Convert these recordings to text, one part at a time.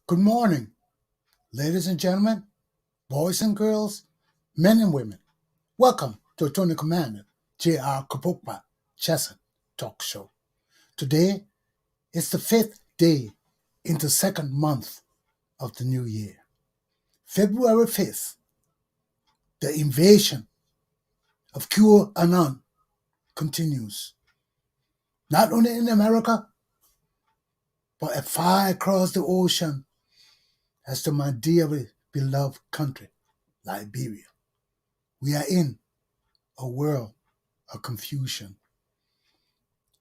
Good morning, ladies and gentlemen, boys and girls, men and women. Welcome to Attorney Commander J.R. Kapokpa Chesson talk show. Today is the fifth day into second month of the new year. February 5th, the invasion of QAnon continues, not only in America, but far across the ocean as to my dearly beloved country, Liberia. We are in a world of confusion.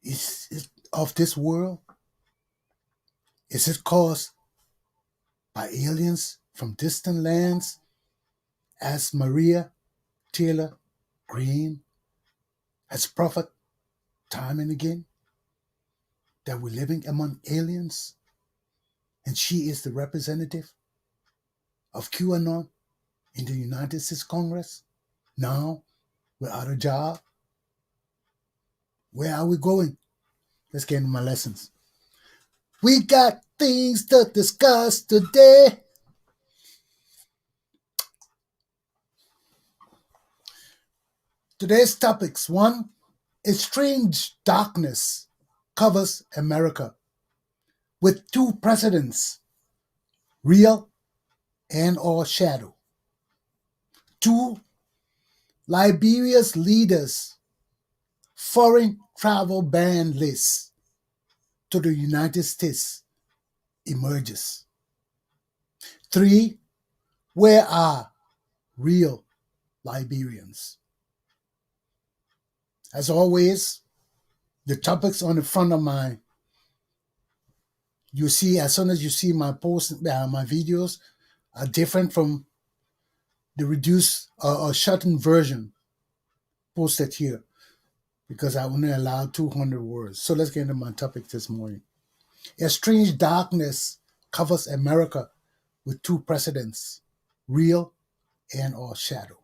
Is it of this world? Is it caused by aliens from distant lands, as Maria Taylor Greene has prophesied time and again, that we're living among aliens, and she is the representative of QAnon in the United States Congress, now without a job? Where are we going? Let's get into my lessons. We got things to discuss today. Today's topics: one, a strange darkness covers America with two presidents, real and or shadow. Two, Liberia's leaders, foreign travel ban list to the United States emerges. Three, where are real Liberians? As always, the topics on the front of you see, as soon as you see my posts, my videos are different from the reduced or shortened version posted here, because I only allowed 200 words. So let's get into my topic this morning. A strange darkness covers America with two presidents, real and or shadow.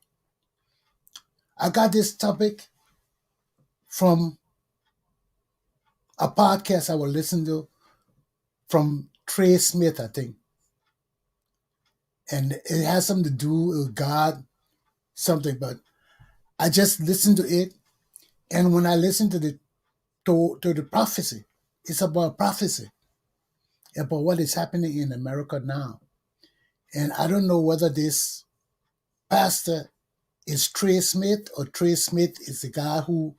I got this topic from a podcast I was listening to from Trey Smith, I think. And it has something to do with God, something, but I just listened to it. And when I listened to the prophecy, it's about prophecy, about what is happening in America now. And I don't know whether this pastor is Trey Smith, or Trey Smith is the guy who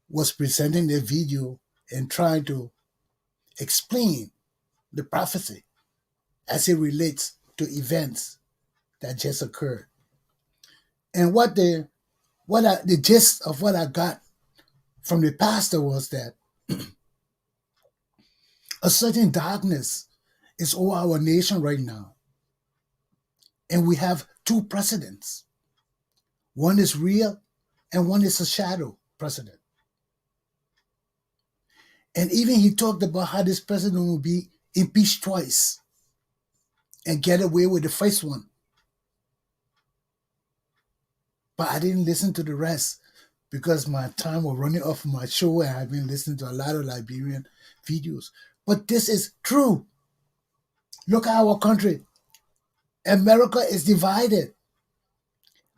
was presenting the video and trying to explain the prophecy as it relates to events that just occurred. And the gist of what I got from the pastor was that a certain darkness is over our nation right now. And we have two presidents. One is real and one is a shadow president. And even he talked about how this president will be impeached twice and get away with the first one. But I didn't listen to the rest because my time was running off my show, and I've been listening to a lot of Liberian videos. But this is true. Look at our country. America is divided.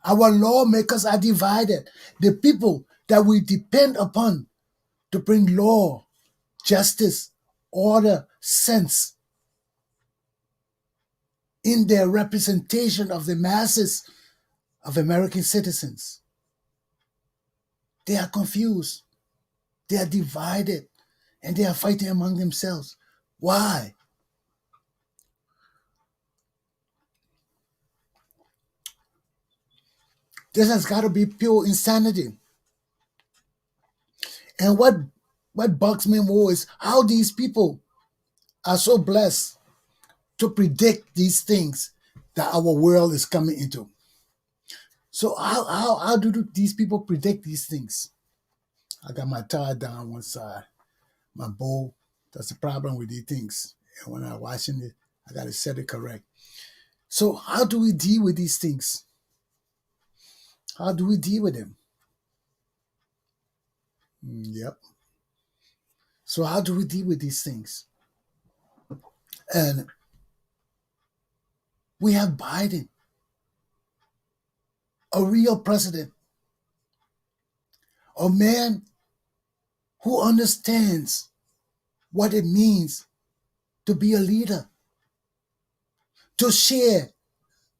Our lawmakers are divided. The people that we depend upon to bring law, justice, order, sense in their representation of the masses of American citizens, they are confused. They are divided, and they are fighting among themselves. Why? This has got to be pure insanity. And what bugs me more is how these people are so blessed to predict these things that our world is coming into. So how do these people predict these things? I got my tie down one side, my bowl. That's the problem with these things. And when I'm watching it, I got to set it correct. So how do we deal with these things? How do we deal with them? Yep. So how do we deal with these things? And We have Biden, a real president, a man who understands what it means to be a leader, to share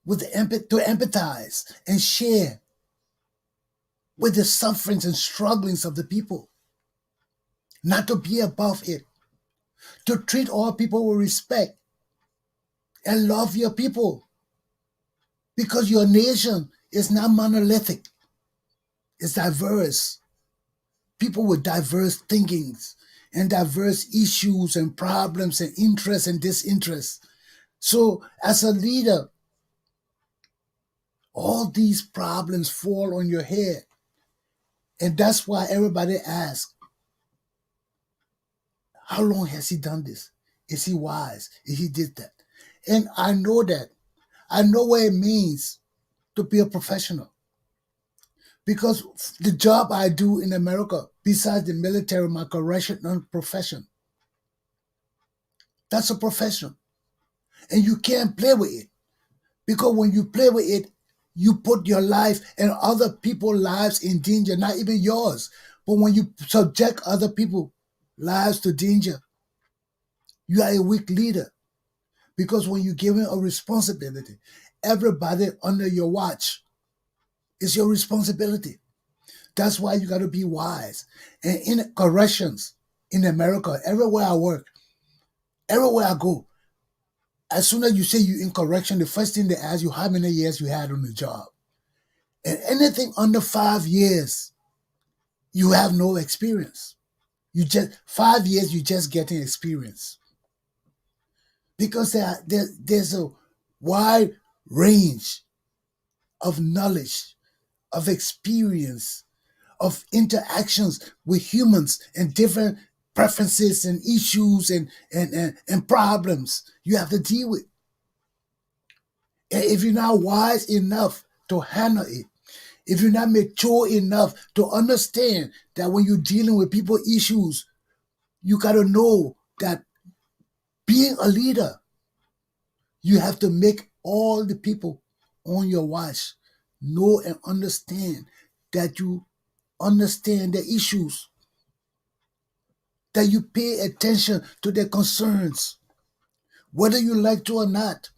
with to empathize and share with the sufferings and strugglings of the people, not to be above it, to treat all people with respect and love your people because your nation is not monolithic, it's diverse. People with diverse thinkings and diverse issues and problems and interests and disinterests. So, as a leader, all these problems fall on your head. And that's why everybody asks, how long has he done this? Is he wise? Is he did that? And I know that. I know what it means to be a professional. Because the job I do in America, besides the military, my correctional profession, that's a profession. And you can't play with it. Because when you play with it, you put your life and other people's lives in danger, not even yours. But when you subject other people's lives to danger, you are a weak leader. Because when you're given a responsibility, everybody under your watch is your responsibility. That's why you got to be wise. And in corrections in America, everywhere I work, everywhere I go, as soon as you say you're in correction, the first thing they ask you how many years you had on the job. And anything under 5 years, you have no experience. You just 5 years, you just getting experience. Because there's a wide range of knowledge, of experience, of interactions with humans and different preferences and issues and problems you have to deal with. And if you're not wise enough to handle it, if you're not mature enough to understand that when you're dealing with people issues, you got to know that being a leader, you have to make all the people on your watch know and understand that you understand the issues, that you pay attention to their concerns, whether you like to or not.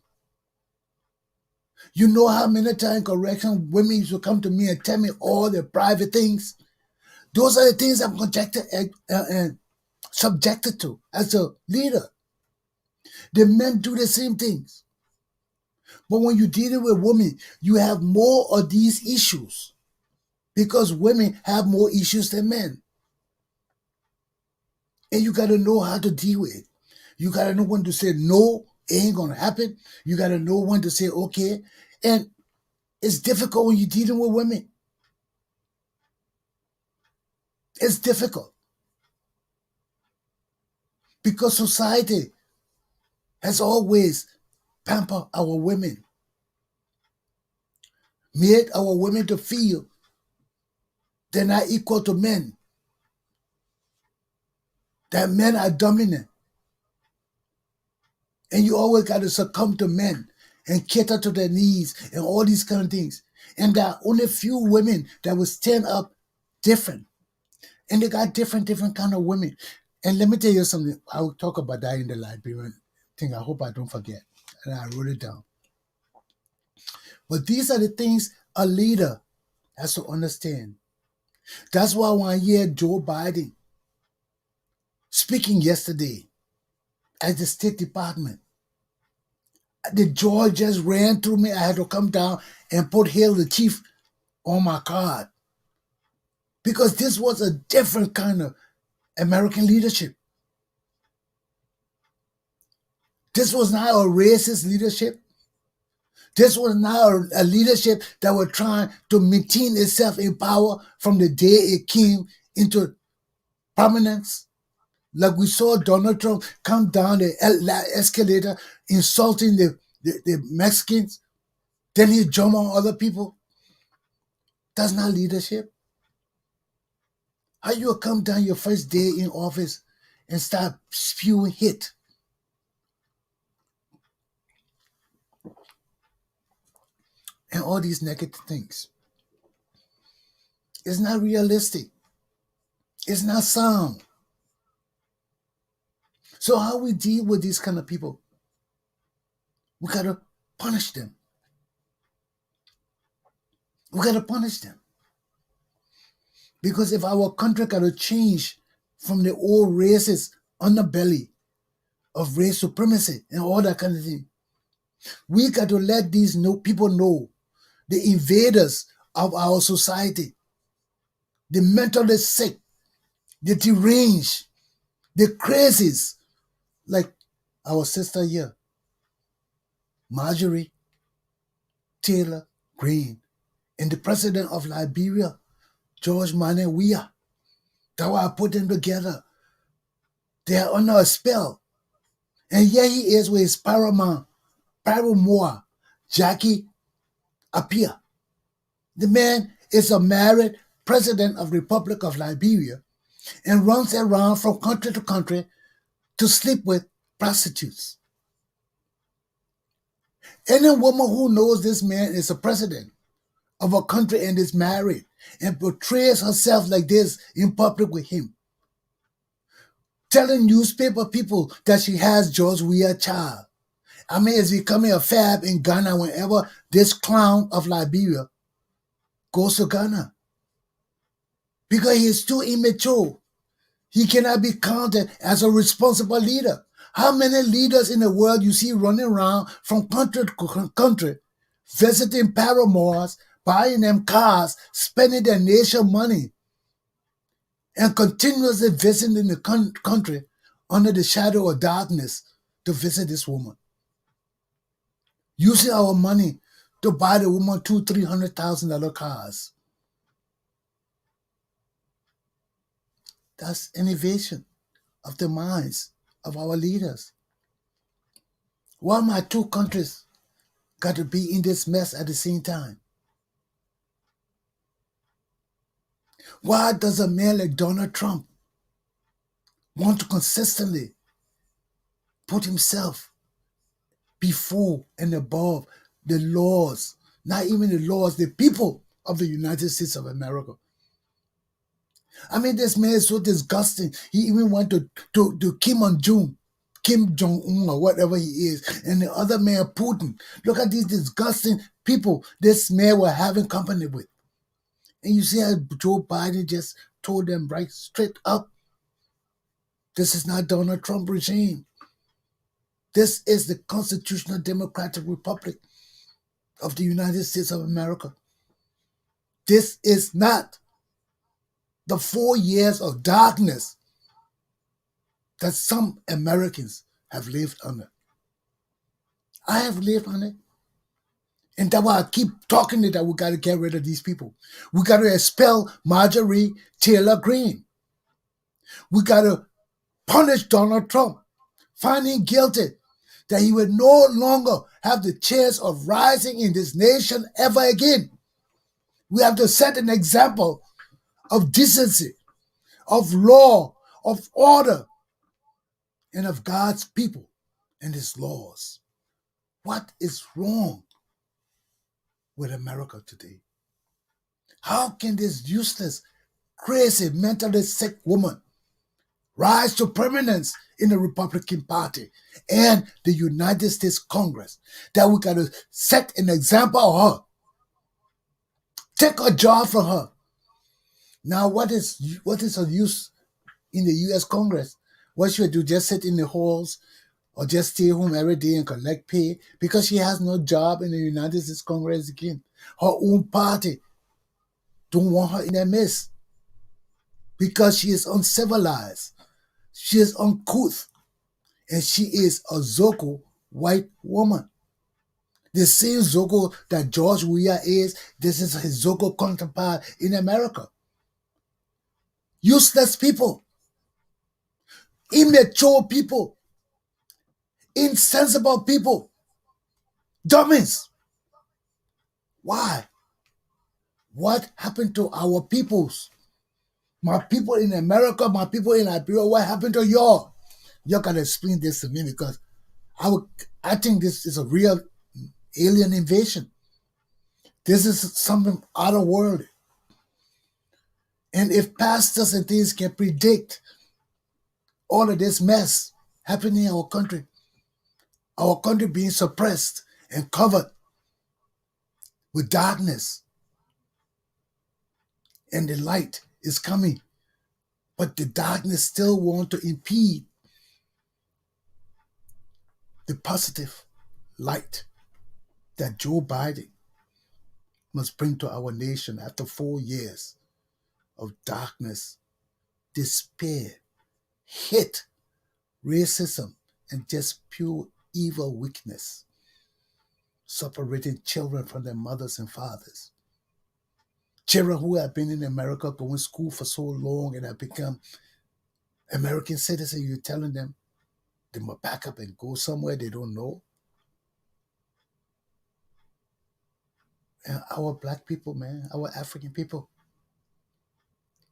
You know how many times correction women used to come to me and tell me all their private things? Those are the things I'm and subjected to as a leader. The men do the same things. But when you're dealing with women, you have more of these issues because women have more issues than men. And you got to know how to deal with it. You got to know when to say, no, it ain't going to happen. You got to know when to say, okay. And it's difficult when you're dealing with women. It's difficult because society has always pampered our women, made our women to feel they're not equal to men, that men are dominant. And you always got to succumb to men and cater to their needs and all these kind of things. And there are only few women that will stand up different. And they got different kind of women. And let me tell you something. I will talk about that in the Liberian thing. I hope I don't forget. And I wrote it down. But these are the things a leader has to understand. That's why when I hear Joe Biden speaking yesterday at the State Department, the joy just ran through me. I had to come down and put Hail the Chief on my card because this was a different kind of American leadership. This was not a racist leadership. This was not a leadership that was trying to maintain itself in power from the day it came into prominence. Like we saw Donald Trump come down the escalator insulting the Mexicans. Then he jump on other people. That's not leadership. How you come down your first day in office and start spewing hate? and all these negative things. It's not realistic. It's not sound. So how we deal with these kind of people? We gotta punish them. We gotta punish them. Because if our country gotta change from the old races underbelly of race supremacy and all that kind of thing, we got to let these people know, the invaders of our society, the mentally sick, the deranged, the crazies, like our sister here, Marjorie Taylor Greene, and the president of Liberia, George Mane Weah. That's why I put them together. They are under a spell. And here he is with his paramour, Jackie Appiah. The man is a married president of the Republic of Liberia and runs around from country to country to sleep with prostitutes. Any woman who knows this man is a president of a country and is married and portrays herself like this in public with him, telling newspaper people that she has George Weah child. I mean, it's becoming a fad in Ghana whenever this clown of Liberia goes to Ghana. Because he is too immature. He cannot be counted as a responsible leader. How many leaders in the world you see running around from country to country, visiting paramours, buying them cars, spending their nation money, and continuously visiting the country under the shadow of darkness to visit this woman? Using our money to buy the woman $200,000-$300,000 cars. That's innovation of the minds of our leaders. Why my two countries got to be in this mess at the same time? Why does a man like Donald Trump want to consistently put himself before and above the laws, not even the laws, the people of the United States of America? I mean, this man is so disgusting. He even went to Kim Jong-un or whatever he is, and the other man, Putin. Look at these disgusting people this man was having company with. And you see how Joe Biden just told them right straight up, this is not Donald Trump regime. This is the Constitutional Democratic Republic of the United States of America. This is not the 4 years of darkness that some Americans have lived under. I have lived on it. And that's why I keep talking that we got to get rid of these people. We got to expel Marjorie Taylor Greene. We got to punish Donald Trump, find him guilty, that he will no longer have the chance of rising in this nation ever again. We have to set an example of decency, of law, of order, and of God's people and his laws. What is wrong with America today? How can this useless, crazy, mentally sick woman rise to prominence in the Republican Party and the United States Congress, that we got to set an example of her? Take a job from her. Now, what is her use in the U.S. Congress? What should do? Just sit in the halls or just stay home every day and collect pay because she has no job in the United States Congress again? Her own party don't want her in their midst because she is uncivilized, she is uncouth, and she is a Zoco white woman. The same Zoco that George Weah is, this is his Zoco counterpart in America. Useless people, immature people, insensible people, dummies. Why? What happened to our peoples? My people in America, my people in Liberia, what happened to y'all? Y'all gotta explain this to me because I think this is a real alien invasion. This is something out of world. And if pastors and things can predict all of this mess happening in our country being suppressed and covered with darkness, and the light is coming, but the darkness still want to impede the positive light that Joe Biden must bring to our nation after 4 years of darkness, despair, hate, racism, and just pure evil weakness, separating children from their mothers and fathers. Children who have been in America going to school for so long and have become American citizens, you're telling them they must back up and go somewhere they don't know. And our black people, man, our African people,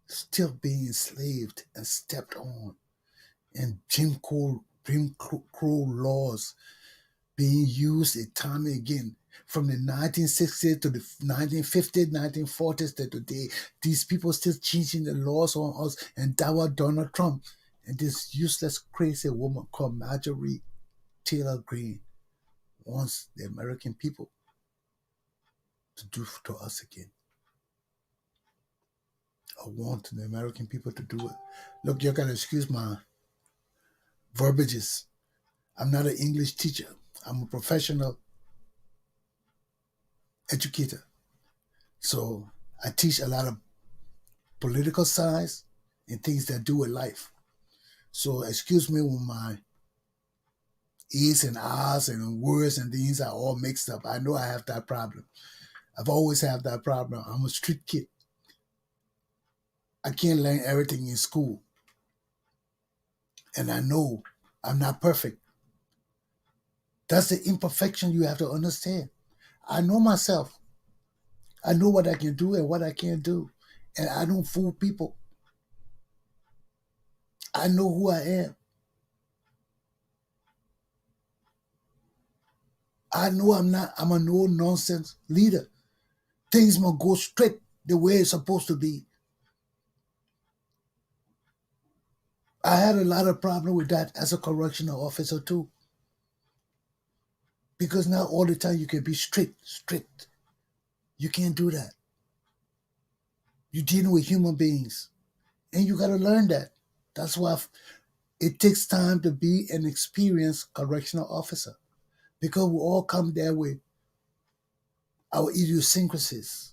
still being enslaved and stepped on, and Jim Crow laws being used time and again from the 1960s to the 1950s, 1940s to today. These people still changing the laws on us, and that was Donald Trump and this useless, crazy woman called Marjorie Taylor Greene wants the American people to do to us again. I want the American people to do it. Look, you're gonna excuse my verbiages. I'm not an English teacher. I'm a professional educator. So I teach a lot of political science and things that do with life. So excuse me when my E's and R's and words and things are all mixed up. I know I have that problem. I've always had that problem. I'm a street kid. I can't learn everything in school. And I know I'm not perfect. That's the imperfection you have to understand. I know myself. I know what I can do and what I can't do. And I don't fool people. I know who I am. I know I'm a no nonsense leader. Things must go straight the way it's supposed to be. I had a lot of problem with that as a correctional officer too. Because not all the time you can be strict. You can't do that. You're dealing with human beings. And you gotta learn that. That's why it takes time to be an experienced correctional officer. Because we all come there with our idiosyncrasies,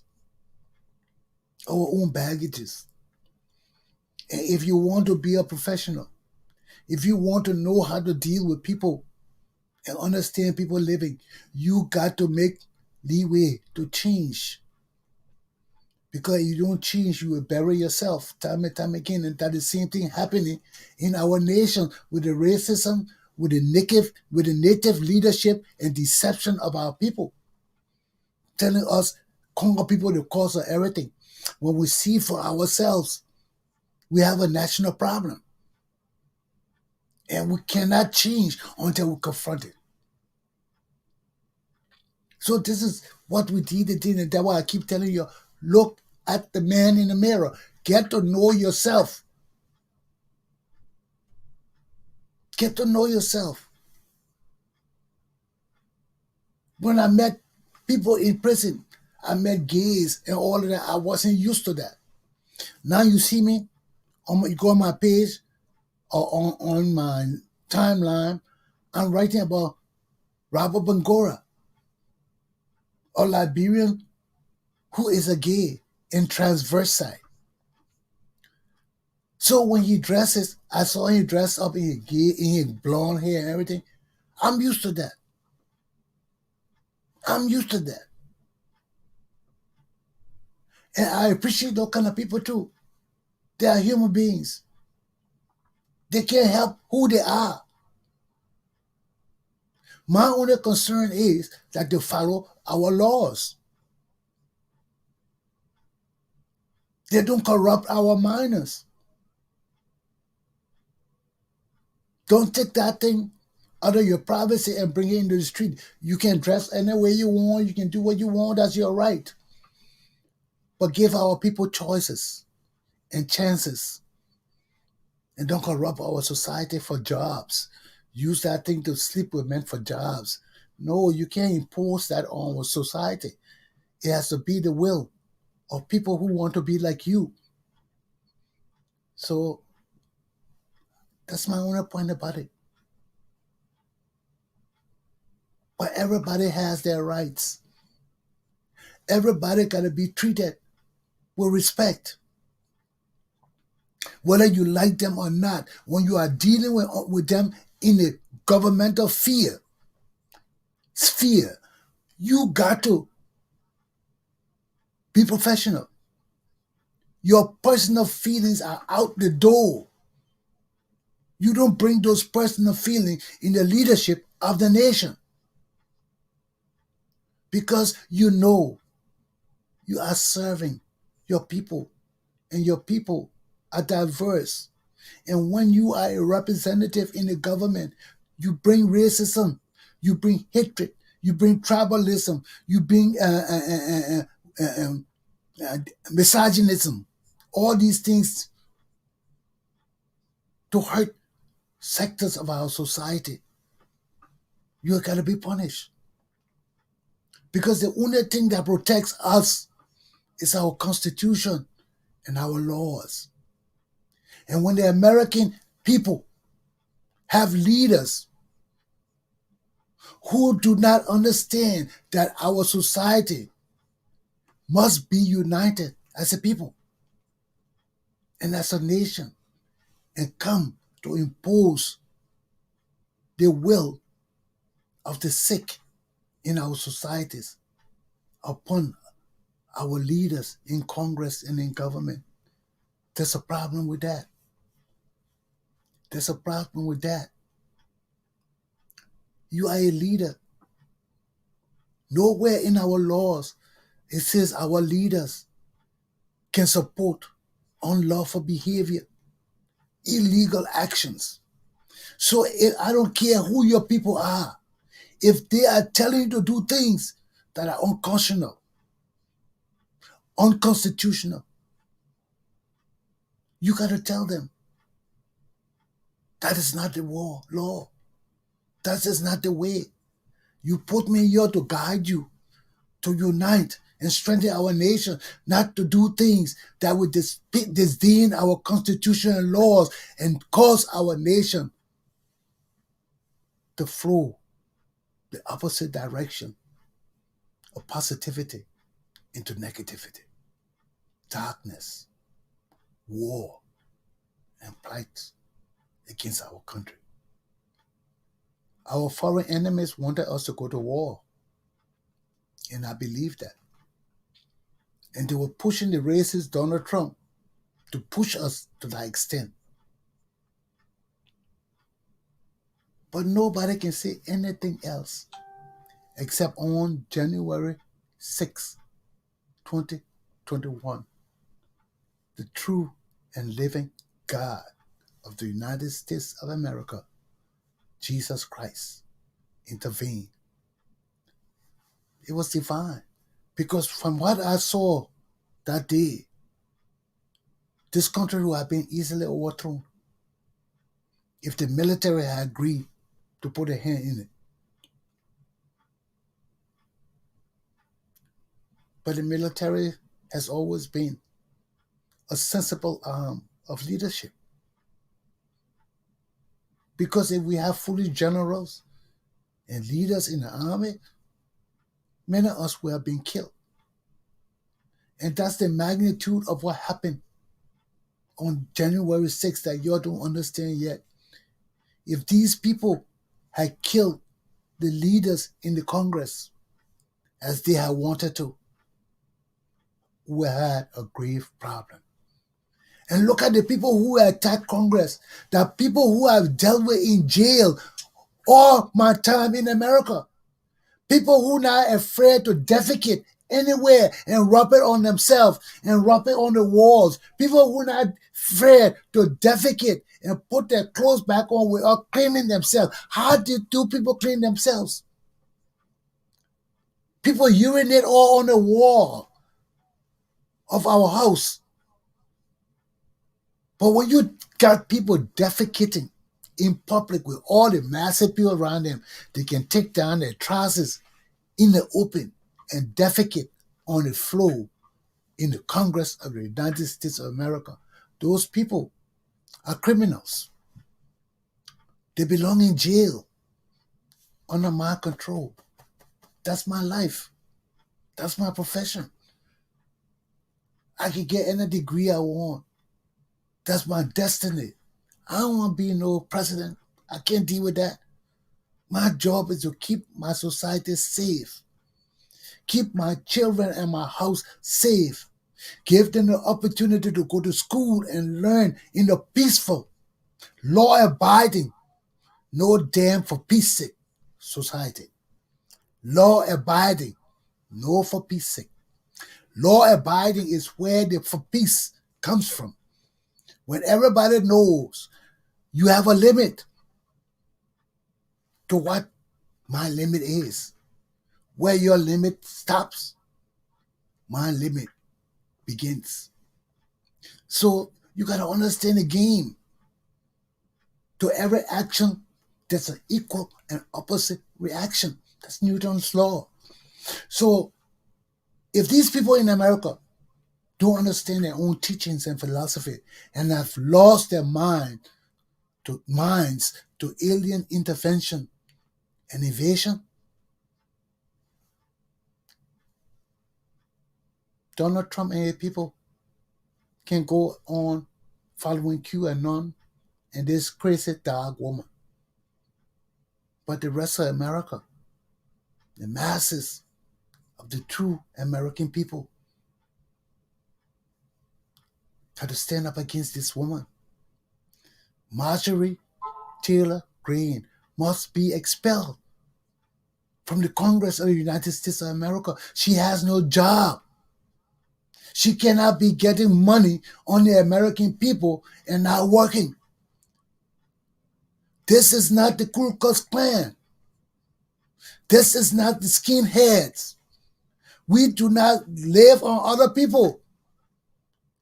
our own baggages. And if you want to be a professional, if you want to know how to deal with people and understand people living, you got to make leeway to change. Because you don't change, you will bury yourself time and time again. And that is the same thing happening in our nation with the racism, with the native leadership and deception of our people, telling us Congo people the cause of everything. When we see for ourselves, we have a national problem. And we cannot change until we confront it. So this is what we did, and that's why I keep telling you, look at the man in the mirror. Get to know yourself. Get to know yourself. When I met people in prison, I met gays and all of that. I wasn't used to that. Now you see me, you go on my page or on my timeline, I'm writing about Robert Bangora, a Liberian who is a gay and transvestite. So when he dresses, I saw him dress up in his blonde hair and everything. I'm used to that. I'm used to that. And I appreciate those kind of people too. They are human beings. They can't help who they are. My only concern is that they follow our laws. They don't corrupt our minors. Don't take that thing out of your privacy and bring it into the street. You can dress any way you want. You can do what you want. That's your right. But give our people choices and chances. And don't corrupt our society for jobs. Use that thing to sleep with men for jobs. No, you can't impose that on our society. It has to be the will of people who want to be like you. So that's my only point about it. But everybody has their rights. Everybody got to be treated with respect. Whether you like them or not, when you are dealing with them in a governmental sphere, you got to be professional. Your personal feelings are out the door. You don't bring those personal feelings in the leadership of the nation. Because you know you are serving your people, and your people are diverse. And when you are a representative in the government, you bring racism, you bring hatred, you bring tribalism, you bring misogynism, all these things to hurt sectors of our society. You got to be punished. Because the only thing that protects us is our Constitution and our laws. And when the American people have leaders who do not understand that our society must be united as a people and as a nation, and come to impose the will of the sick in our societies upon our leaders in Congress and in government, there's a problem with that. There's a problem with that. You are a leader. Nowhere in our laws it says our leaders can support unlawful behavior, illegal actions. So I don't care who your people are. If they are telling you to do things that are unconstitutional, you got to tell them that is not the law. That is not the way. You put me here to guide you, to unite and strengthen our nation, not to do things that would disdain our constitution and laws and cause our nation to flow the opposite direction of positivity into negativity, darkness, war, and plight against our country. Our foreign enemies wanted us to go to war, and I believe that. And they were pushing the racist Donald Trump to push us to that extent. But nobody can say anything else except on January 6, 2021, the true and living God of the United States of America, Jesus Christ, intervened. It was divine. Because from what I saw that day, this country would have been easily overthrown if the military had agreed to put a hand in it. But the military has always been a sensible arm of leadership. Because if we have foolish generals and leaders in the army, many of us would have been killed. And that's the magnitude of what happened on January 6th that you all don't understand yet. If these people had killed the leaders in the Congress as they had wanted to, we had a grave problem. And look at the people who attacked Congress, the people who have dealt with in jail all my time in America, people who are not afraid to defecate anywhere and rub it on themselves and rub it on the walls. People who are not afraid to defecate and put their clothes back on without cleaning themselves. How do people clean themselves? People urinate all on the wall of our house. But when you got people defecating in public with all the massive people around them, they can take down their trousers in the open and defecate on the floor in the Congress of the United States of America. Those people are criminals. They belong in jail under my control. That's my life. That's my profession. I can get any degree I want. That's my destiny. I don't want to be no president. I can't deal with that. My job is to keep my society safe. Keep my children and my house safe. Give them the opportunity to go to school and learn in a peaceful, law-abiding, no damn for peace sake society. Law-abiding, no for peace sake. Law-abiding is where the for peace comes from. When everybody knows you have a limit to what my limit is. Where your limit stops, my limit begins. So you got to understand the game. To every action, there's an equal and opposite reaction. That's Newton's law. So if these people in America don't understand their own teachings and philosophy and have lost their minds to alien intervention and invasion, Donald Trump and his people can go on following QAnon and this crazy dog woman. But the rest of America, the masses of the true American people, had to stand up against this woman. Marjorie Taylor Greene must be expelled from the Congress of the United States of America. She has no job. She cannot be getting money on the American people and not working. This is not the Ku Klux Klan. This is not the skinheads. We do not live on other people.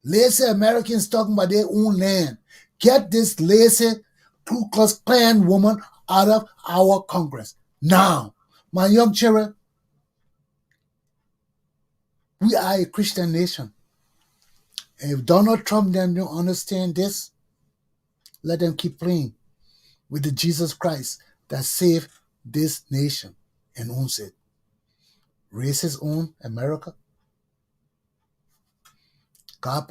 Lazy Americans talking about their own land. Get this lazy Ku Klux Klan woman out of our Congress. Now, my young children, we are a Christian nation. And if Donald Trump then don't understand this, let them keep playing with the Jesus Christ that saved this nation and owns it. Races own America. God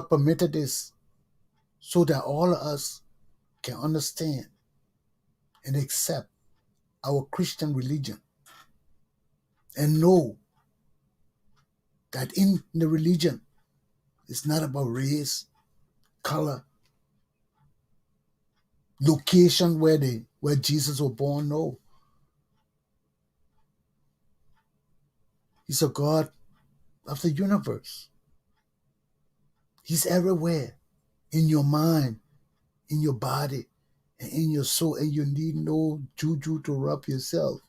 permitted this so that all of us can understand and accept our Christian religion and know that in the religion, it's not about race, color, location where Jesus was born. No. He's a God of the universe. He's everywhere, in your mind, in your body, and in your soul, and you need no juju to rub yourself.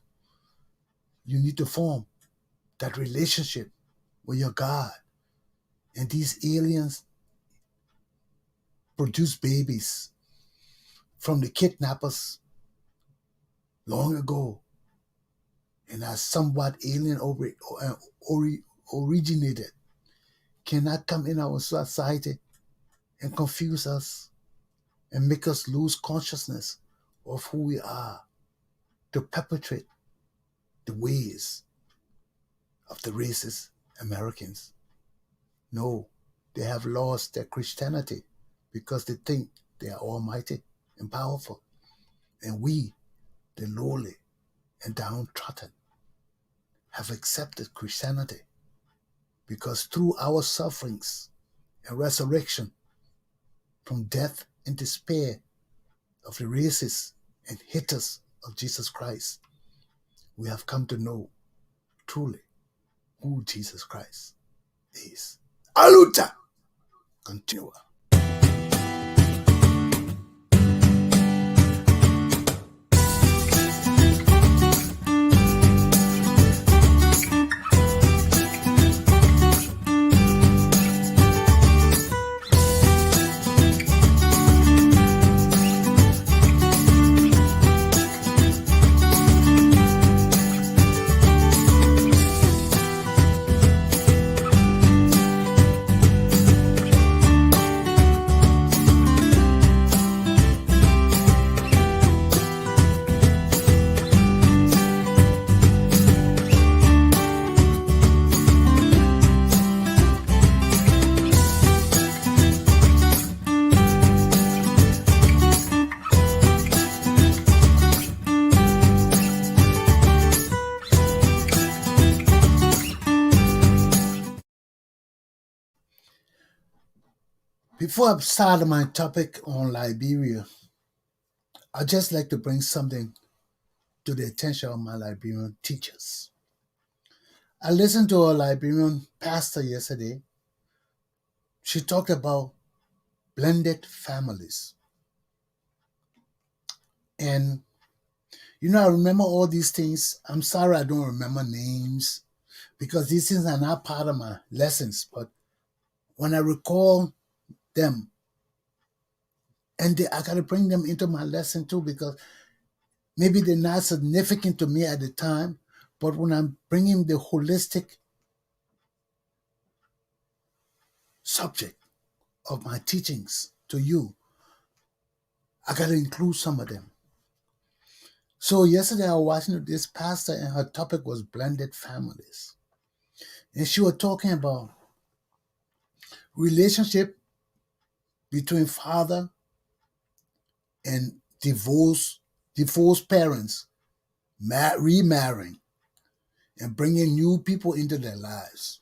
You need to form that relationship with your God. And these aliens produce babies from the kidnappers long ago, and are somewhat alien originated, cannot come in our society and confuse us and make us lose consciousness of who we are to perpetrate the ways of the racist Americans. No, they have lost their Christianity because they think they are almighty and powerful. And we, the lowly and downtrodden, have accepted Christianity because through our sufferings and resurrection from death and despair of the racists and haters of Jesus Christ, we have come to know truly who Jesus Christ is. Aluta! Continua. Before I start my topic on Liberia, I'd just like to bring something to the attention of my Liberian teachers. I listened to a Liberian pastor yesterday. She talked about blended families. And, I remember all these things. I'm sorry I don't remember names because these things are not part of my lessons. But when I recall them, and I got to bring them into my lesson too because maybe they're not significant to me at the time, but when I'm bringing the holistic subject of my teachings to you, I got to include some of them. So yesterday I was watching this pastor and her topic was blended families. And she was talking about relationship between father and divorced parents remarrying and bringing new people into their lives.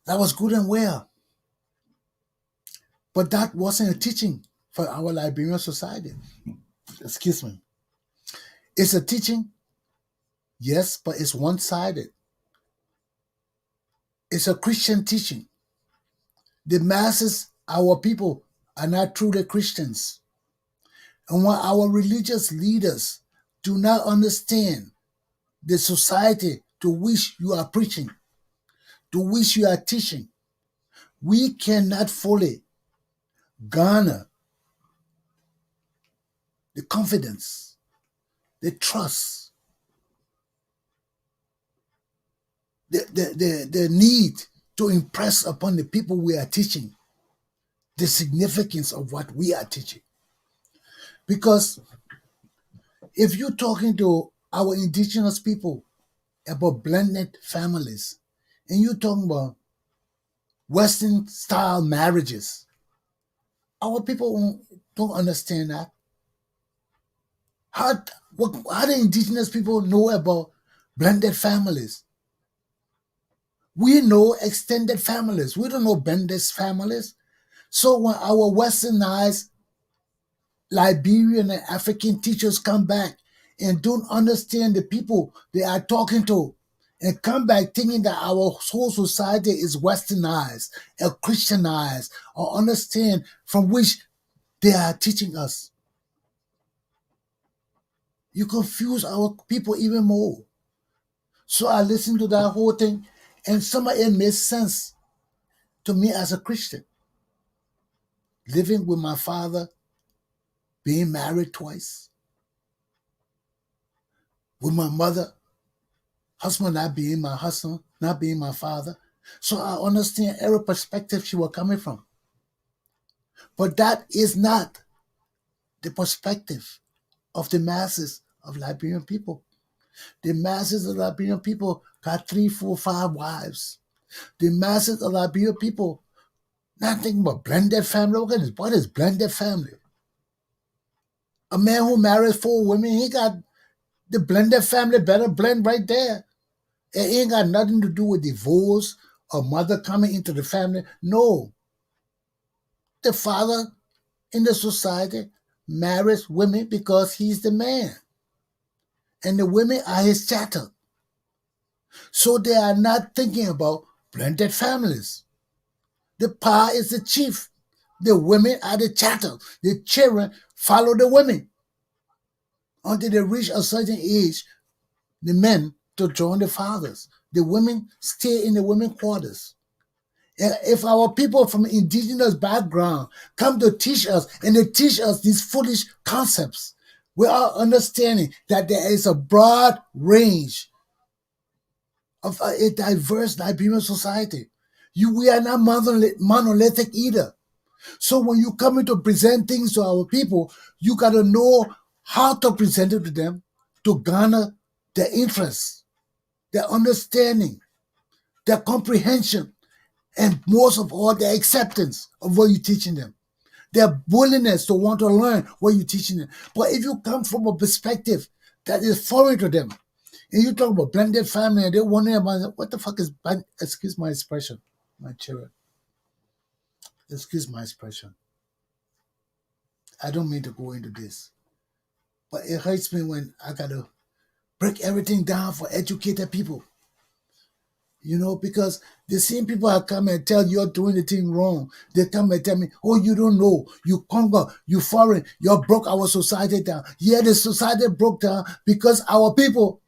That was good and well. But that wasn't a teaching for our Liberian society. Excuse me. It's a teaching, yes, but it's one-sided. It's a Christian teaching. The masses, our people, are not truly Christians. And when our religious leaders do not understand the society to which you are preaching, to which you are teaching, we cannot fully garner the confidence, the trust, the need to impress upon the people we are teaching the significance of what we are teaching. Because if you're talking to our indigenous people about blended families, and you're talking about Western style marriages, our people don't understand that. How do indigenous people know about blended families? We know extended families. We don't know blended families. So when our westernized Liberian and African teachers come back and don't understand the people they are talking to, and come back thinking that our whole society is westernized or Christianized, or understand from which they are teaching us, you confuse our people even more. So I listened to that whole thing, and some of it made sense to me as a Christian. Living with my father, being married twice, with my mother, husband not being my husband, not being my father. So I understand every perspective she was coming from. But that is not the perspective of the masses of Liberian people. The masses of Liberian people got 3, 4, 5 wives. The masses of Liberian people not thinking about blended family. What is blended family? A man who marries 4 women, he got the blended family better blend right there. It ain't got nothing to do with divorce or mother coming into the family. No. The father in the society marries women because he's the man. And the women are his chattel. So they are not thinking about blended families. The power is the chief. The women are the chattel. The children follow the women until they reach a certain age. The men to join the fathers. The women stay in the women quarters. If our people from indigenous background come to teach us and they teach us these foolish concepts, we are understanding that there is a broad range of a diverse Liberian society. We are not monolithic either. So when you come in to present things to our people, you got to know how to present it to them to garner their interest, their understanding, their comprehension, and most of all, their acceptance of what you're teaching them. Their willingness to want to learn what you're teaching them. But if you come from a perspective that is foreign to them, and you talk about blended family, and they're wondering about what the fuck is, excuse my expression, my children, excuse my expression. I don't mean to go into this, but it hurts me when I gotta break everything down for educated people. Because the same people that come and tell you're doing the thing wrong, they come and tell me, oh, you don't know, you Congo, you foreign, you broke our society down. Yeah, the society broke down because our people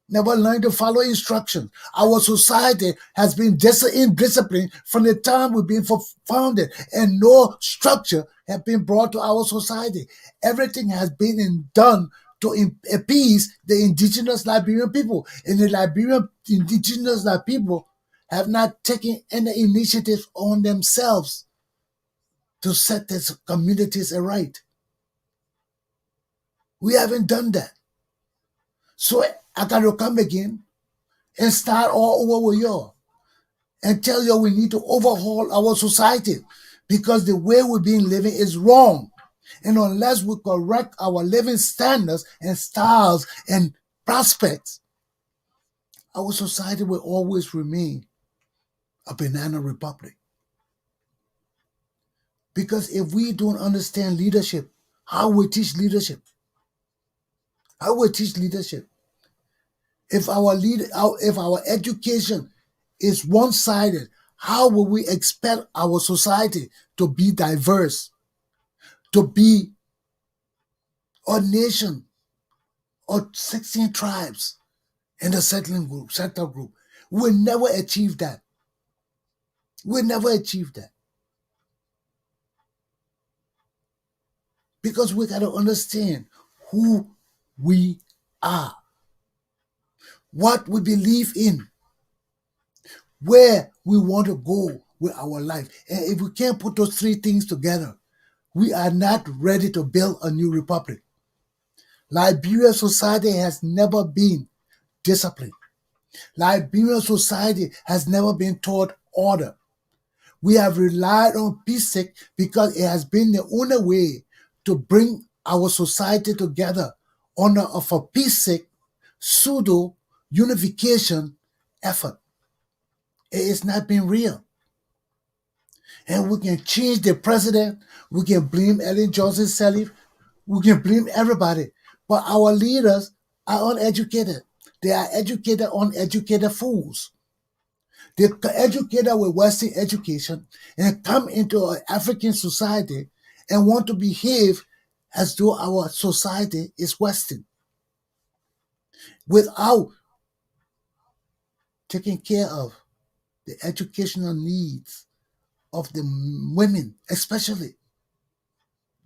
never learned to follow instructions. Our society has been indisciplined from the time we've been founded, and no structure has been brought to our society. Everything has been done to appease the indigenous Liberian people. And the Liberian indigenous people have not taken any initiative on themselves to set their communities aright. We haven't done that. So I got to come again and start all over with you and tell you we need to overhaul our society because the way we've been living is wrong. And unless we correct our living standards and styles and prospects, our society will always remain a banana republic. Because if we don't understand leadership, how we teach leadership? How we teach leadership? If our education is one-sided, how will we expect our society to be diverse, to be a nation of 16 tribes in the settler group? We'll never achieve that. We'll never achieve that. Because we got to understand who we are, what we believe in, where we want to go with our life. And if we can't put those three things together, we are not ready to build a new republic. Liberian society has never been disciplined. Liberian society has never been taught order. We have relied on PSIC because it has been the only way to bring our society together under of a PSIC pseudo unification effort. It has not been real. And we can change the president. We can blame Ellen Johnson Sirleaf. We can blame everybody. But our leaders are uneducated. They are educated, uneducated fools. They're educated with Western education and come into an African society and want to behave as though our society is Western without taking care of the educational needs of the women, especially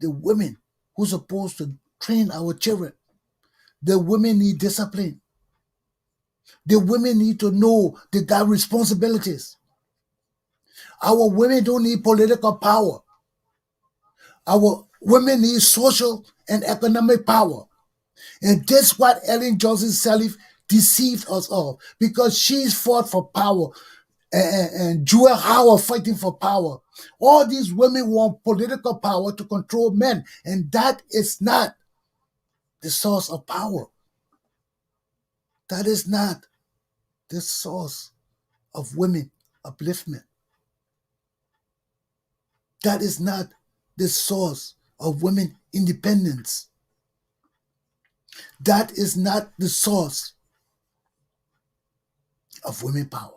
the women who's supposed to train our children. The women need discipline. The women need to know they got responsibilities. Our women don't need political power. Our women need social and economic power. And that's what Ellen Johnson Sirleaf deceived us of, because she's fought for power and Jewel Howard fighting for power. All these women want political power to control men, and that is not the source of power. That is not the source of women upliftment. That is not the source of women independence. That is not the source of women power.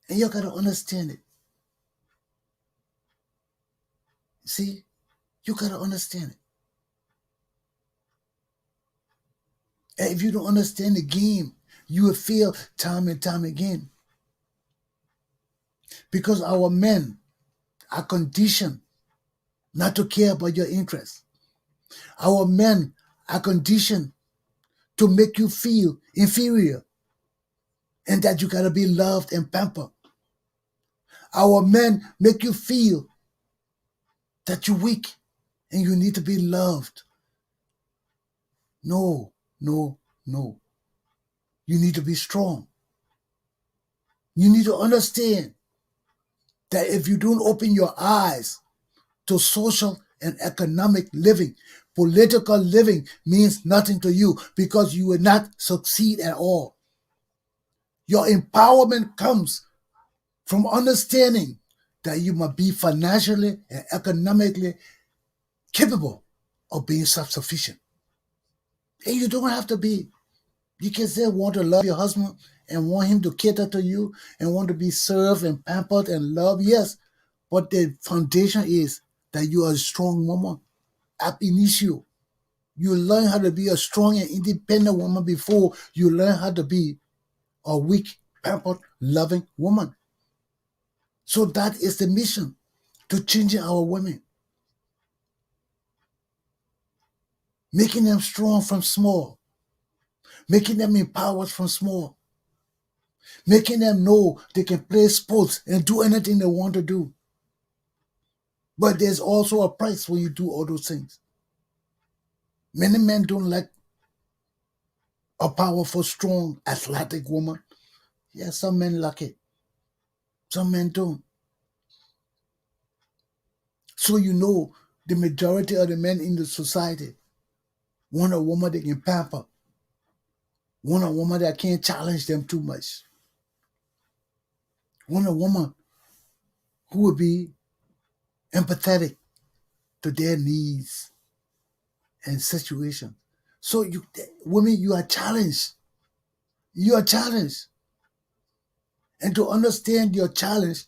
And you got to understand it. See, you got to understand it. And if you don't understand the game, you will fail time and time again. Because our men are conditioned not to care about your interests. Our men are conditioned to make you feel inferior and that you got to be loved and pampered. Our men make you feel that you're weak and you need to be loved. No, no, no. You need to be strong. You need to understand that if you don't open your eyes to social and economic living, political living means nothing to you because you will not succeed at all. Your empowerment comes from understanding that you must be financially and economically capable of being self-sufficient. And you don't have to be. You can still want to love your husband and want him to cater to you and want to be served and pampered and loved, yes. But the foundation is that you are a strong woman. Ab initio, you learn how to be a strong and independent woman before you learn how to be a weak, pampered, loving woman. So that is the mission, to changing our women. Making them strong from small. Making them empowered from small. Making them know they can play sports and do anything they want to do. But there's also a price when you do all those things. Many men don't like a powerful, strong, athletic woman. Yeah, some men like it. Some men don't. So you know, the majority of the men in the society want a woman they can pamper. Want a woman that can't challenge them too much. Want a woman who will be empathetic to their needs and situations. So you women, you are challenged. You are challenged. And to understand your challenge,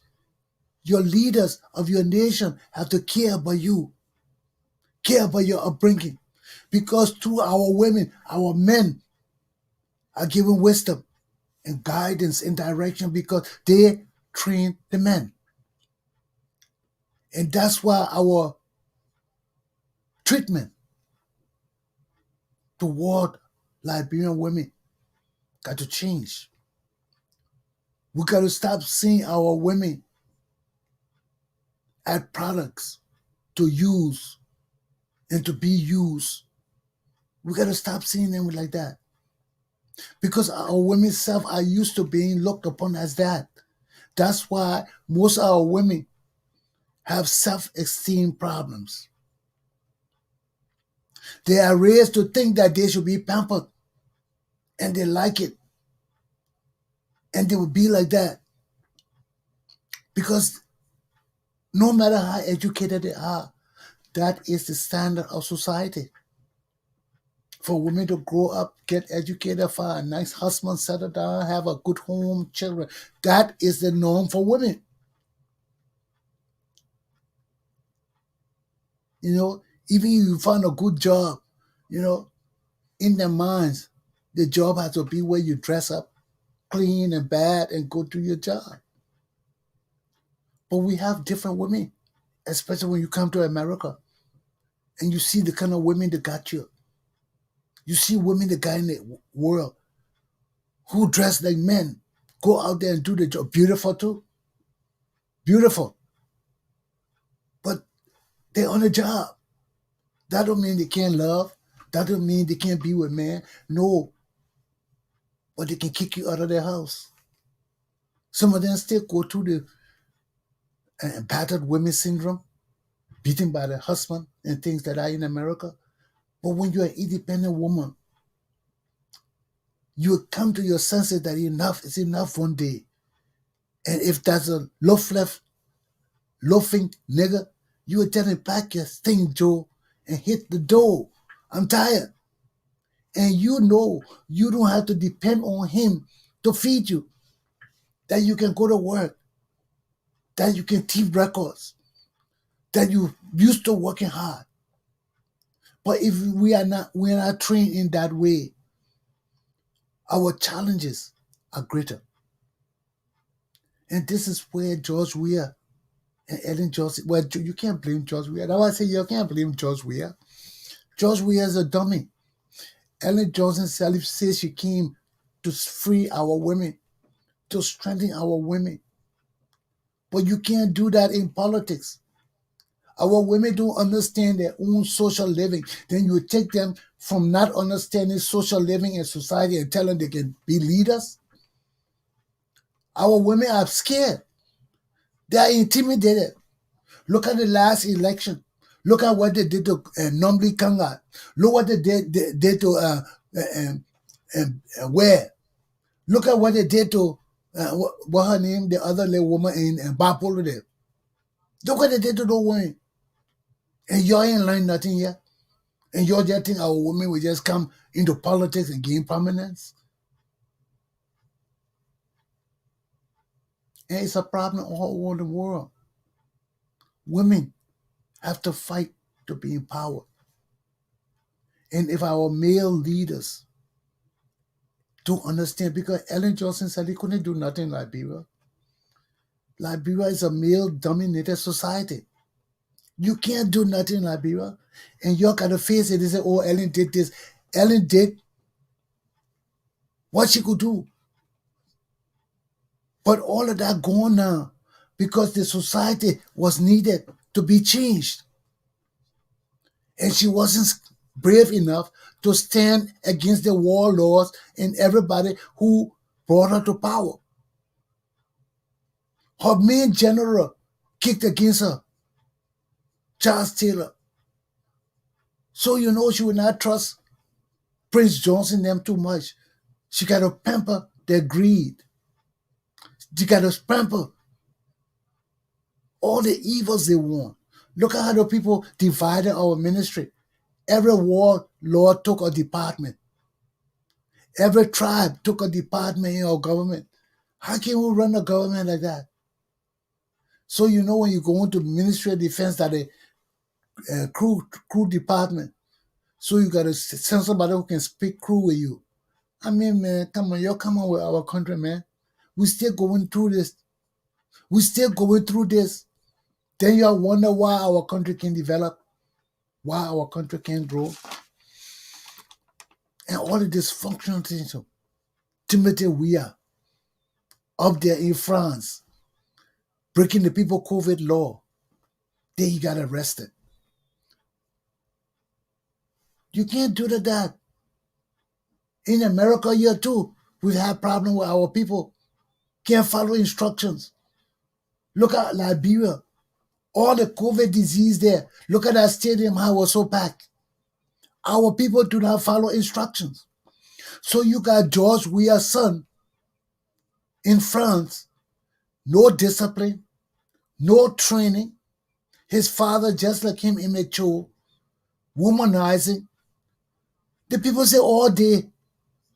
your leaders of your nation have to care about you, care about your upbringing. Because through our women, our men are given wisdom and guidance and direction because they train the men. And that's why our treatment toward Liberian women got to change. We got to stop seeing our women as products to use and to be used. We got to stop seeing them like that. Because our women self are used to being looked upon as that. That's why most of our women have self-esteem problems. They are raised to think that they should be pampered, and they like it. And they will be like that. Because no matter how educated they are, that is the standard of society. For women to grow up, get educated, find a nice husband, settle down, have a good home, children. That is the norm for women. You know, even if you find a good job, you know, in their minds, the job has to be where you dress up, clean and bad, and go do your job. But we have different women, especially when you come to America and you see the kind of women that got you. You see women that got in the world who dress like men, go out there and do the job. Beautiful too. Beautiful. But they're on a job. That don't mean they can't love. That don't mean they can't be with men. No. But they can kick you out of their house. Some of them still go through the battered women syndrome, beaten by the husband and things that are in America. But when you're an independent woman, you will come to your senses that enough is enough one day. And if there's a loafing nigger, you will tell him, pack your thing, Joe, and hit the door. I'm tired. And you know you don't have to depend on him to feed you. that you can go to work, that you can keep records, that you used to working hard. But if we're not trained in that way, our challenges are greater. And this is where George Weah and Ellen Johnson, well, you can't blame George Weah. That's why I say you can't blame George Weah. George Weah is a dummy. Ellen Johnson says she came to free our women, to strengthen our women. But you can't do that in politics. Our women don't understand their own social living. Then you take them from not understanding social living in society and tell them they can be leaders. Our women are scared. They are intimidated. Look at the last election. Look at what they did to Nomli Kanga. Look what they did to Where. Look at what they did to what her name, the other little woman in Bapolo there. Look what they did to those women. And y'all ain't learned nothing yet. And y'all just think our women will just come into politics and gain prominence. And it's a problem all over the world. Women have to fight to be empowered. And if our male leaders don't understand, because Ellen Johnson said he couldn't do nothing in Liberia. Liberia is a male-dominated society. You can't do nothing in Liberia. And you got to face it. They say, oh, Ellen did this. Ellen did what she could do. But all of that gone now because the society was needed to be changed. And she wasn't brave enough to stand against the warlords and everybody who brought her to power. Her main general kicked against her, Charles Taylor. So you know she would not trust Prince Johnson them too much. She got to pamper their greed. She got to pamper all the evils they want. Look at how the people divided our ministry. Every warlord took a department. Every tribe took a department in our government. How can we run a government like that? So you know when you go into Ministry of Defense that a crew department, so you got to send somebody who can speak crew with you. I mean, man, come on, you're coming with our country, man. We still going through this. We still going through this. Then you wonder why our country can develop, why our country can grow, and all the dysfunctional things. Timothy Weah up there in France, breaking the people COVID law. Then he got arrested. You can't do that. In America here too, we've had problems with our people. Can't follow instructions. Look at Liberia. All the COVID disease there. Look at that stadium, how it was so packed. Our people do not follow instructions. So you got George Weah's son in France, no discipline, no training. His father, just like him, immature, womanizing. The people say all day,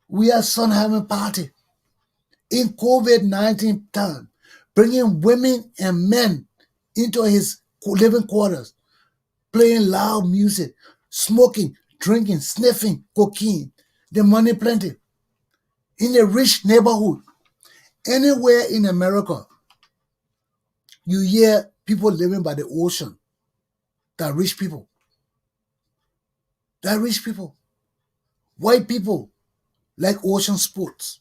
Weah's son having party. In COVID-19 time, bringing women and men into his living quarters, playing loud music, smoking, drinking, sniffing cocaine. The money plenty. In a rich neighborhood, anywhere in America, you hear people living by the ocean. That rich people. That rich people. White people like ocean sports.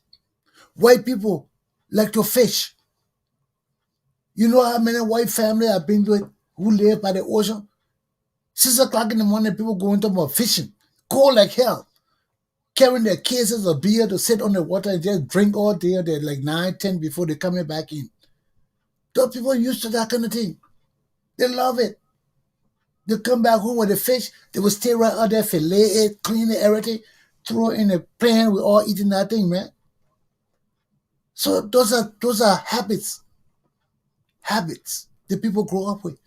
White people like to fish. You know how many white families I've been with who live by the ocean? 6 o'clock in the morning, people going to about fishing. Cold like hell. Carrying their cases of beer to sit on the water and just drink all day. They're like 9, 10 before they coming back in. Those people are used to that kind of thing. They love it. They come back home with the fish. They will stay right out there, fillet it, clean it, everything, throw it in a pan. We're all eating that thing, man. So those are habits. Habits that people grow up with.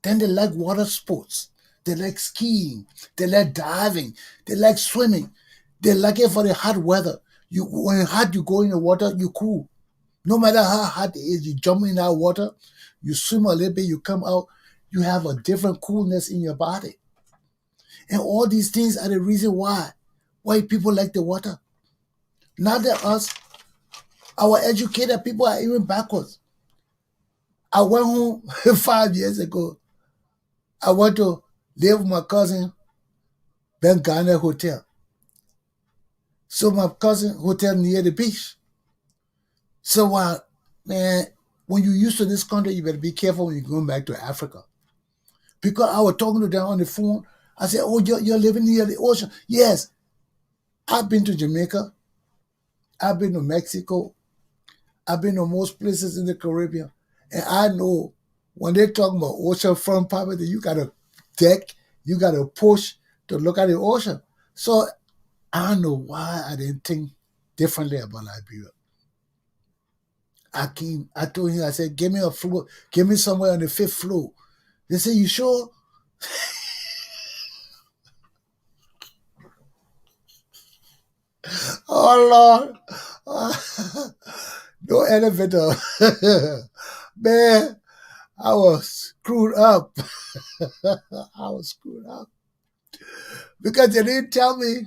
Then they like water sports. They like skiing. They like diving. They like swimming. They like it for the hot weather. When it's hot, you go in the water, you cool. No matter how hot it is, you jump in that water, you swim a little bit, you come out, you have a different coolness in your body. And all these things are the reason why people like the water. Not that us, our educated people are even backwards. I went home 5 years ago. I went to live with my cousin, Ben Ghana Hotel. So my cousin hotel near the beach. So man, when you're used to this country, you better be careful when you're going back to Africa. Because I was talking to them on the phone. I said, oh, you're living near the ocean. Yes, I've been to Jamaica. I've been to Mexico. I've been to most places in the Caribbean. And I know when they're talking about oceanfront property, you got to deck, you got to push to look at the ocean. So I don't know why I didn't think differently about Liberia. I told him, I said, give me a floor, give me somewhere on the fifth floor. They said, you sure? Oh Lord. No elevator. Man, I was screwed up. I was screwed up. Because they didn't tell me,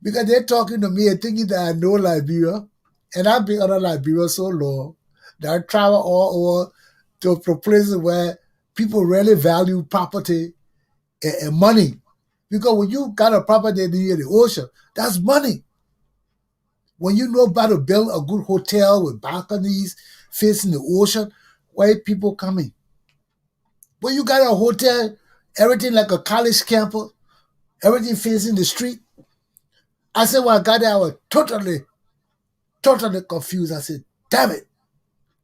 because they're talking to me and thinking that I know Liberia. And I've been out of Liberia so long that I travel all over to places where people really value property and money. Because when you got a property near the ocean, that's money. When you know how to build a good hotel with balconies facing the ocean, where people coming? When you got a hotel, everything like a college campus, everything facing the street. I said when I got there, I was totally confused. I said, damn it.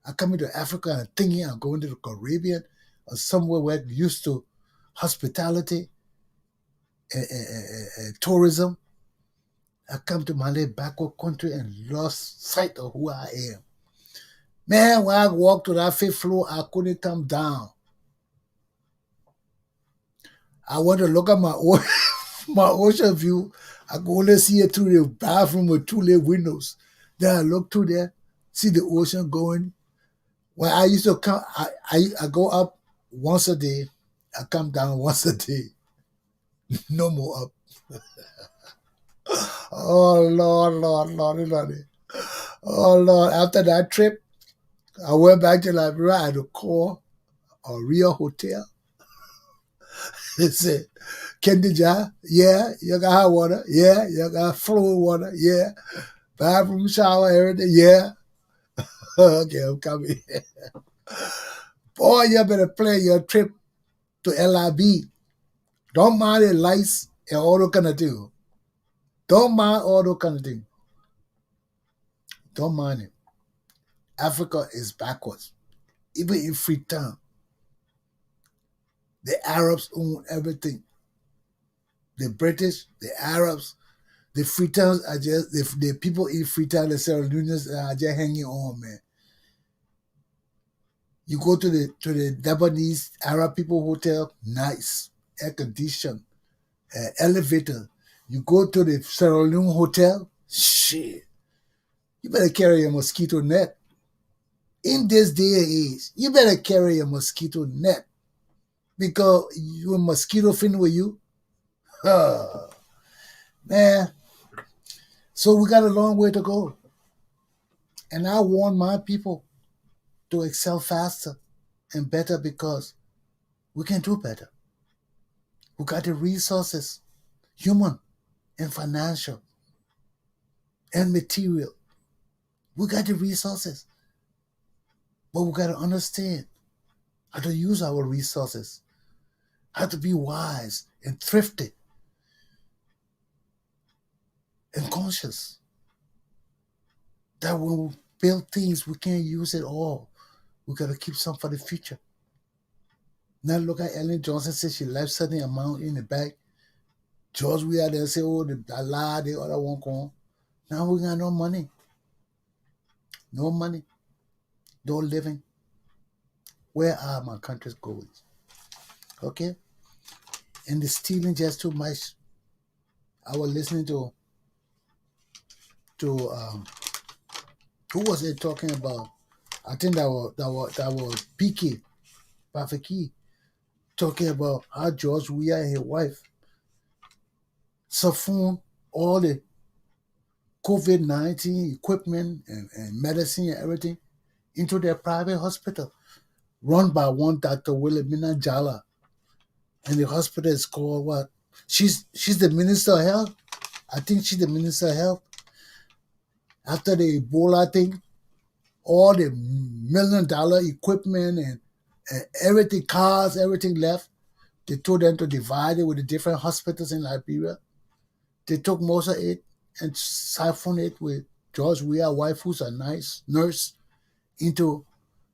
I'm coming to Africa and thinking I'm going to the Caribbean or somewhere where I'm used to hospitality and tourism. I come to my little backward country and lost sight of who I am. Man, when I walked to that fifth floor, I couldn't come down. I went to look at my ocean view. I could only see it through the bathroom with two little windows. Then I look through there, see the ocean going. When I used to come, I go up once a day. I come down once a day. No more up. Oh Lord, Lord, Lord, Lord. Oh Lord. After that trip, I went back to Liberia. I had to call a real hotel. They said, Kendija, yeah, you got hot water, yeah, you got fluid water, yeah, bathroom, shower, everything, yeah. Okay, I'm coming. Boy, you better plan your trip to LIB. Don't mind the lights and all those kind of things. Don't mind all those kind of things. Don't mind it. Africa is backwards. Even in Freetown, the Arabs own everything. The British, the Arabs, the Freetowns are just the people in Freetown, the Sierra Leoneans are just hanging on, man. You go to the Lebanese Arab people hotel, nice, air conditioned, elevator. You go to the Sierra Leone hotel, shit. You better carry a mosquito net. In this day and age, you better carry a mosquito net because your mosquito fin with you. Man, so we got a long way to go. And I want my people to excel faster and better because we can do better. We got the resources, human and financial and material. We got the resources. But we got to understand how to use our resources, how to be wise and thrifty and conscious. That when we build things, we can't use it all. We got to keep some for the future. Now look at Ellen Johnson said she left certain amount in the bank. George, we are there say, oh, the dollar, the other one gone. Now we got no money. No money. No living. Where are my country's going? Okay? And the stealing just too much. I was listening to Who was it talking about? I think that was PK, Prophet Key, talking about how George Weah and his wife siphoned all the COVID-19 equipment and medicine and everything into their private hospital, run by one Dr. Wilhelmina Jala. And the hospital is called what? She's the Minister of Health. I think she's the Minister of Health. After the Ebola thing, all the $1 million equipment and everything, cars, everything left. They told them to divide it with the different hospitals in Liberia. They took most of it and siphoned it with George Weah's wife, who's a nice nurse, into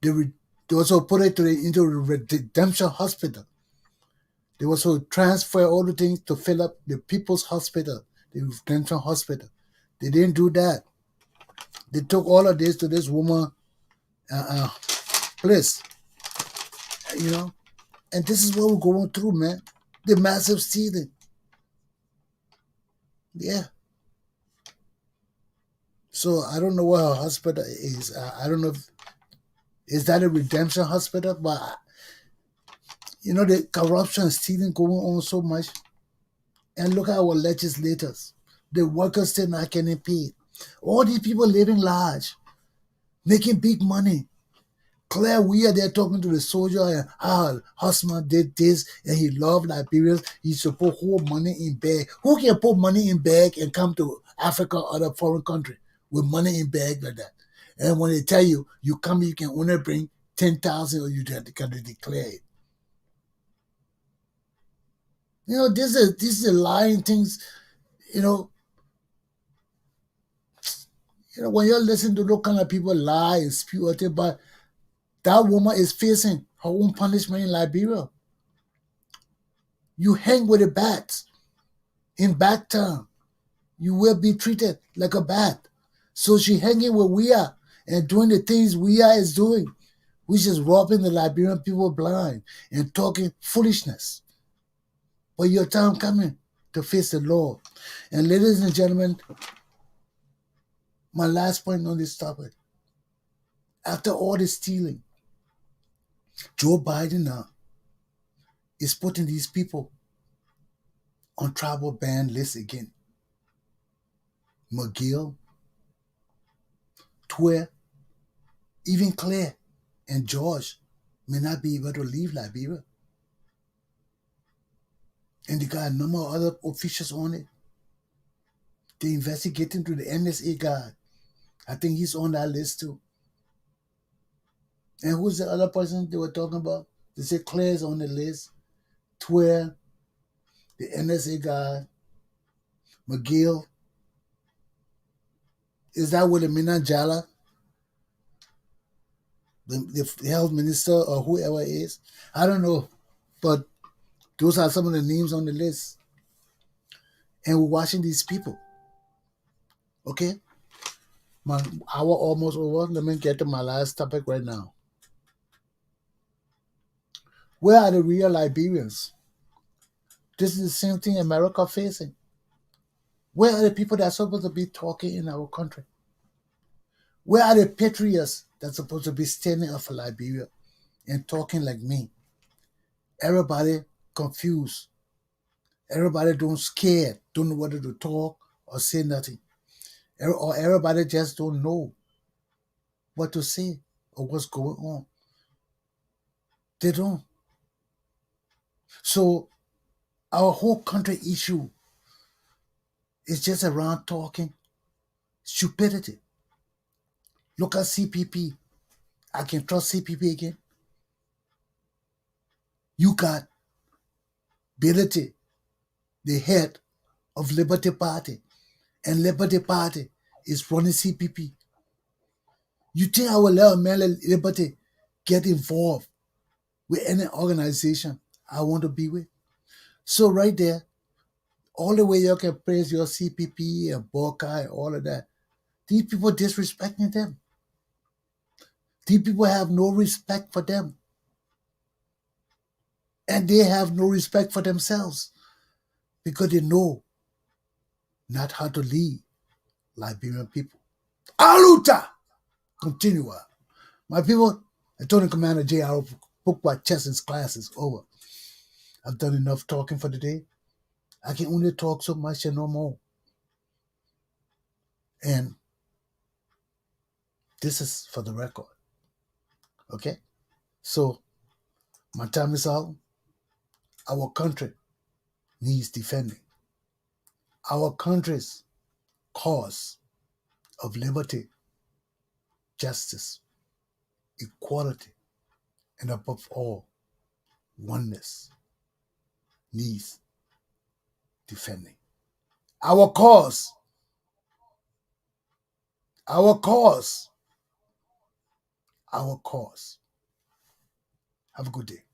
they also put it into the Redemption Hospital. They also transfer all the things to fill up the People's Hospital, the Redemption Hospital. They didn't do that. They took all of this to this woman place, you know. And this is what we're going through, man. The massive stealing. Yeah. So I don't know what her hospital is. I don't know if is that a redemption hospital, but the corruption and stealing going on so much. And look at our legislators. The workers still not getting paid. All these people living large, making big money. Claire Weir there talking to the soldier and how Husman did this and he loved Liberians. He's supposed to hold money in bag. Who can put money in bag and come to Africa or other foreign country with money in bag like that? And when they tell you, you come, you can only bring 10,000 or you got to declare it. This is lying things, you know, when you're listening to those kind of people lie and spew out there, but that woman is facing her own punishment in Liberia. You hang with the bats. In bat term, you will be treated like a bat. So she hanging with Weah and doing the things Weah is doing, which is robbing the Liberian people blind and talking foolishness. But your time coming to face the law. And ladies and gentlemen, my last point on this topic. After all the stealing, Joe Biden now is putting these people on tribal ban lists again. McGill, Twer, even Claire and George may not be able to leave Liberia. And they got a number of other officials on it. They investigating to the NSA guy. I think he's on that list too. And who's the other person they were talking about? They said Claire's on the list. Twer, the NSA guy, McGill. Is that Wilhelmina Jala, the health minister or whoever it is? I don't know. But those are some of the names on the list. And we're watching these people. Okay? My hour almost over. Let me get to my last topic right now. Where are the real Liberians? This is the same thing America facing. Where are the people that are supposed to be talking in our country? Where are the patriots that are supposed to be standing up for Liberia and talking like me? Everybody confused. Everybody don't scared, don't know whether to talk or say nothing. Or everybody just don't know what to say or what's going on. They don't. So our whole country issue is just around talking stupidity. Look at CPP. I can trust CPP again. You got Ability, the head of Liberty Party, and Liberty Party is running CPP. You think I will let a man like Liberty get involved with any organization I want to be with? So right there, all the way you can praise your CPP and Boca and all of that, these people disrespecting them. These people have no respect for them. And they have no respect for themselves because they know not how to lead Liberian people. Aluta! Continue. My people, Attorney Commander Galpohkpa Chesson's class is over. I've done enough talking for today. I can only talk so much and no more. And this is for the record. Okay? So, my time is out. Our country needs defending. Our country's cause of liberty, justice, equality, and above all, oneness needs defending. Our cause, our cause, our cause. Have a good day.